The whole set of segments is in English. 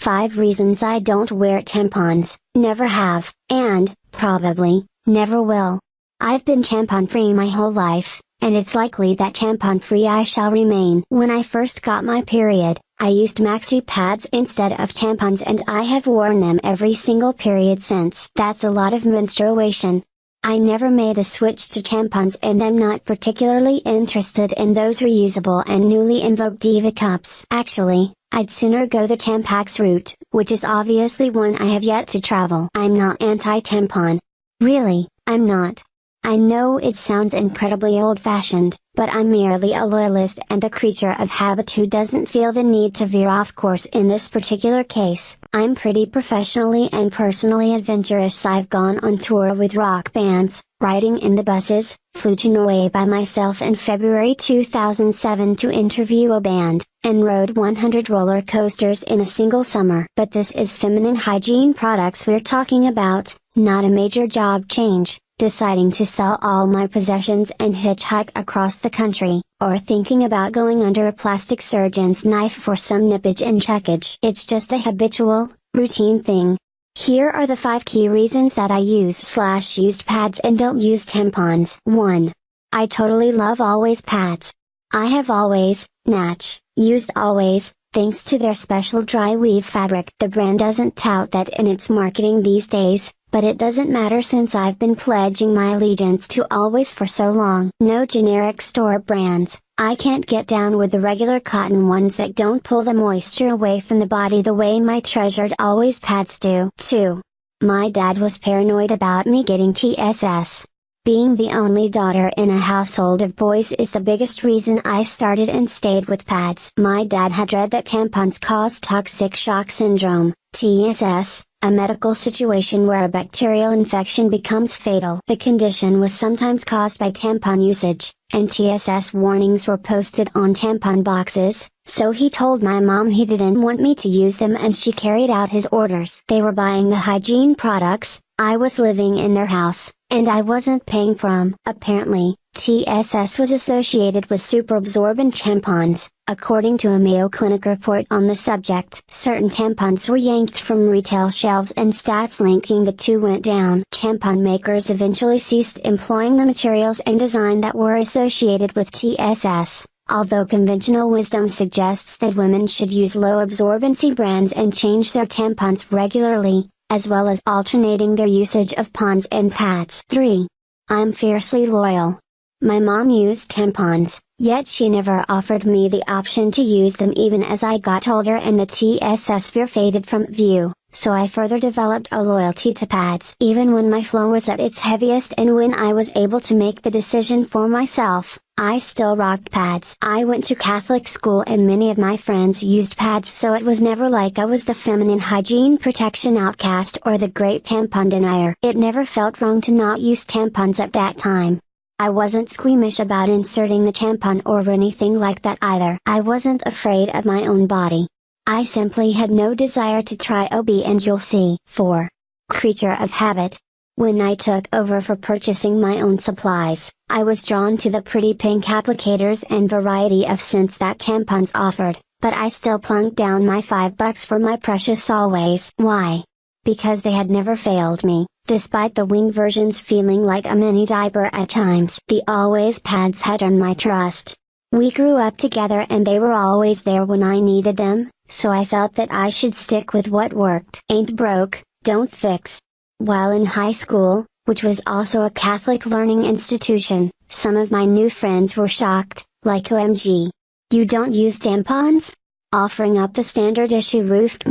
5 reasons I don't wear tampons, never have, and, probably, never will. I've been tampon-free my whole life, and it's likely that tampon-free I shall remain. When I first got my period, I used maxi pads instead of tampons and I have worn them every single period since. That's a lot of menstruation. I never made a switch to tampons and I'm not particularly interested in those reusable and newly invoked Diva cups. Actually, I'd sooner go the Tampax route, which is obviously one I have yet to travel. I'm not anti-tampon. Really, I'm not. I know it sounds incredibly old-fashioned, but I'm merely a loyalist and a creature of habit who doesn't feel the need to veer off course in this particular case. I'm pretty professionally and personally adventurous. I've gone on tour with rock bands, riding in the buses, flew to Norway by myself in February 2007 to interview a band, and rode 100 roller coasters in a single summer. But this is feminine hygiene products we're talking about, not a major job change, deciding to sell all my possessions and hitchhike across the country, or thinking about going under a plastic surgeon's knife for some nippage and tuckage. It's just a habitual, routine thing. Here are the 5 key reasons that I used pads and don't use tampons. 1. I totally love Always pads. I have always, used Always, thanks to their special dry weave fabric. The brand doesn't tout that in its marketing these days, but it doesn't matter since I've been pledging my allegiance to Always for so long. No generic store brands. I can't get down with the regular cotton ones that don't pull the moisture away from the body the way my treasured Always pads do. 2. My dad was paranoid about me getting TSS. Being the only daughter in a household of boys is the biggest reason I started and stayed with pads. My dad had read that tampons cause toxic shock syndrome, TSS, a medical situation where a bacterial infection becomes fatal. The condition was sometimes caused by tampon usage, and TSS warnings were posted on tampon boxes, so he told my mom he didn't want me to use them and she carried out his orders. They were buying the hygiene products, I was living in their house, and I wasn't paying for them. Apparently, TSS was associated with superabsorbent tampons, according to a Mayo Clinic report on the subject. Certain tampons were yanked from retail shelves and stats linking the two went down. Tampon makers eventually ceased employing the materials and design that were associated with TSS, although conventional wisdom suggests that women should use low absorbency brands and change their tampons regularly, as well as alternating their usage of pons and pads. 3. I'm fiercely loyal. My mom used tampons, yet she never offered me the option to use them even as I got older and the TSS fear faded from view, so I further developed a loyalty to pads. Even when my flow was at its heaviest and when I was able to make the decision for myself, I still rocked pads. I went to Catholic school and many of my friends used pads, so it was never like I was the feminine hygiene protection outcast or the great tampon denier. It never felt wrong to not use tampons at that time. I wasn't squeamish about inserting the tampon or anything like that either. I wasn't afraid of my own body. I simply had no desire to try OB and you'll see. 4. Creature of habit. When I took over for purchasing my own supplies, I was drawn to the pretty pink applicators and variety of scents that tampons offered, but I still plunked down my $5 for my precious Always. Why? Because they had never failed me, despite the wing versions feeling like a mini diaper at times. The Always pads had earned my trust. We grew up together and they were always there when I needed them, so I felt that I should stick with what worked. Ain't broke, don't fix. While in high school, which was also a Catholic learning institution, some of my new friends were shocked, like OMG. You don't use tampons? Offering up the standard issue roofed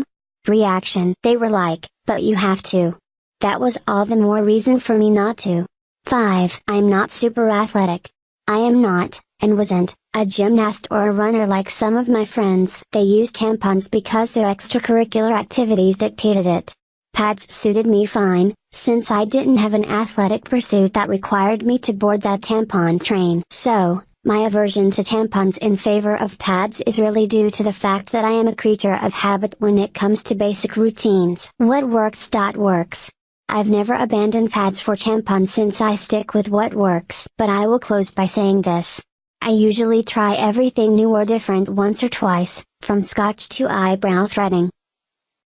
reaction. They were like, but you have to. That was all the more reason for me not to. 5. I'm not super athletic. I am not, and wasn't, a gymnast or a runner like some of my friends. They used tampons because their extracurricular activities dictated it. Pads suited me fine, since I didn't have an athletic pursuit that required me to board that tampon train. So, my aversion to tampons in favor of pads is really due to the fact that I am a creature of habit when it comes to basic routines. What works. Works. I've never abandoned pads for tampons since I stick with what works. But I will close by saying this. I usually try everything new or different once or twice, from scotch to eyebrow threading.